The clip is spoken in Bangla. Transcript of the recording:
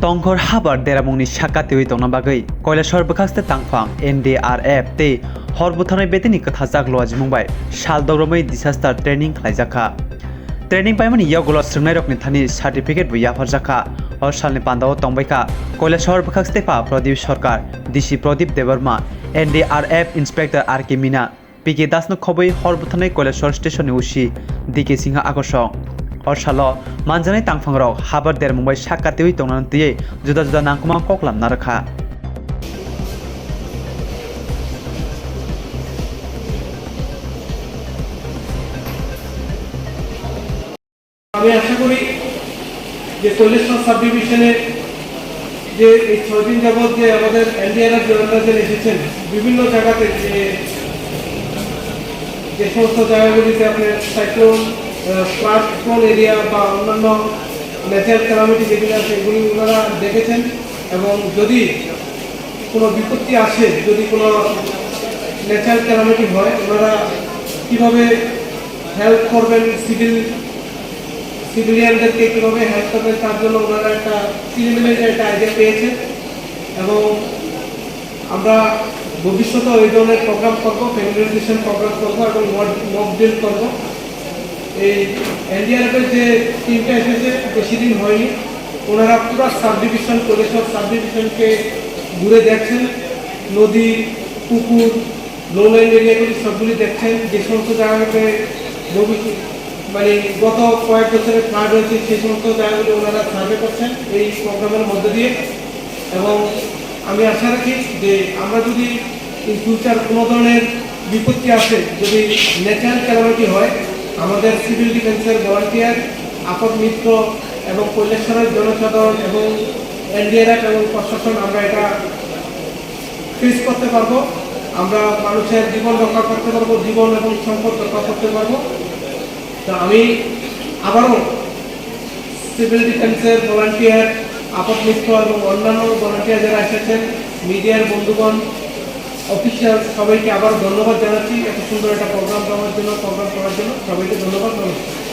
Tonghor Habar Deramungni Katiwi Tongnani Khlairwjakkha Bwkhakste Tangphang NDRF te Horbuthanai betini Kathajak Loaji Mumbai Sal Dogromai Disaster Training Khlairwjakkha Training paimani yagolo srungnai rokni thani certificate bu yafarjakha or salni pandao tongbaika Khlairwjakkha Bwkhakste pa Pradip Sarkar DC Pradip Debarma NDRF Inspector RK Mina PK Dasno khoboi Horbuthanai Khlairwjakkha Station ni usi DK Singha Akosong Orsalo manjanai tangphangrok Habar Deramungni Katiwi Tongnani tiye juda juda nangkuma koklamna rakha আমি আশা করি যে 40 সাব ডিভিশনে যে এই 6 দিন যাবত যে আমাদের এনডিআরএফ জওয়ানরা এসেছেন বিভিন্ন জায়গাতে যে সমস্ত জায়গাগুলিতে আপনার সাইক্লোন ফ্লাড এরিয়া বা অন্যান্য ন্যাচারাল ক্যালামিটি যেগুলো আছে এগুলি ওনারা দেখেছেন এবং যদি কোনো বিপত্তি আসে যদি কোনো ন্যাচারাল ক্যালামিটি হয় ওনারা কীভাবে হেল্প করবেন সিভিলিয়ানদেরকে কীভাবে হেল্প করবেন তার জন্য ওনারা একটা প্রিলিমিনারি একটা আইডিয়া পেয়েছেন এবং আমরা ভবিষ্যতে ওই ধরনের প্রোগ্রাম করবো ফ্যামিলিয়ারাইজেশন প্রোগ্রাম করবো এবং মক ড্রিল করবো এই এনডিআরএফের যে টিমটা এসেছে বেশি দিন হয়নি ওনারা পুরো সাব ডিভিশন কলেশ্বর সাব ডিভিশনকে ঘুরে দেখছেন নদী পুকুর লোলাইন এরিয়াগুলি সবগুলি দেখছেন যে সমস্ত জায়গাতে মানে গত কয়েক বছরে ফ্লাড হয়েছে সেই সমস্ত জায়গাগুলি ওনারা সার্ভে করছেন এই প্রোগ্রামের মধ্যে দিয়ে এবং আমি আশা রাখি যে আমরা যদি ইন ফিউচার কোনো ধরনের বিপত্তি আসে যদি ন্যাচারাল ক্যালামিটি হয় আমাদের সিভিল ডিফেন্সের ভলান্টিয়ার আপদ মিত্র এবং কৈলাসহরের জনসাধারণ এবং এনডিআরএফ এবং প্রশাসন আমরা এটা ফেস করতে পারবো আমরা মানুষের জীবন রক্ষা করতে পারবো জীবন এবং সম্পদ রক্ষা করতে পারবো তো আমি আবারও সিভিল ডিফেন্সের ভলান্টিয়ার আপদ মিত্র এবং অন্যান্য ভলান্টিয়ার যারা এসেছেন মিডিয়ার বন্ধুগণ অফিসিয়াল সবাইকে আবার ধন্যবাদ জানাচ্ছি এত সুন্দর একটা প্রোগ্রাম করার জন্য সবাইকে ধন্যবাদ নমস্কার।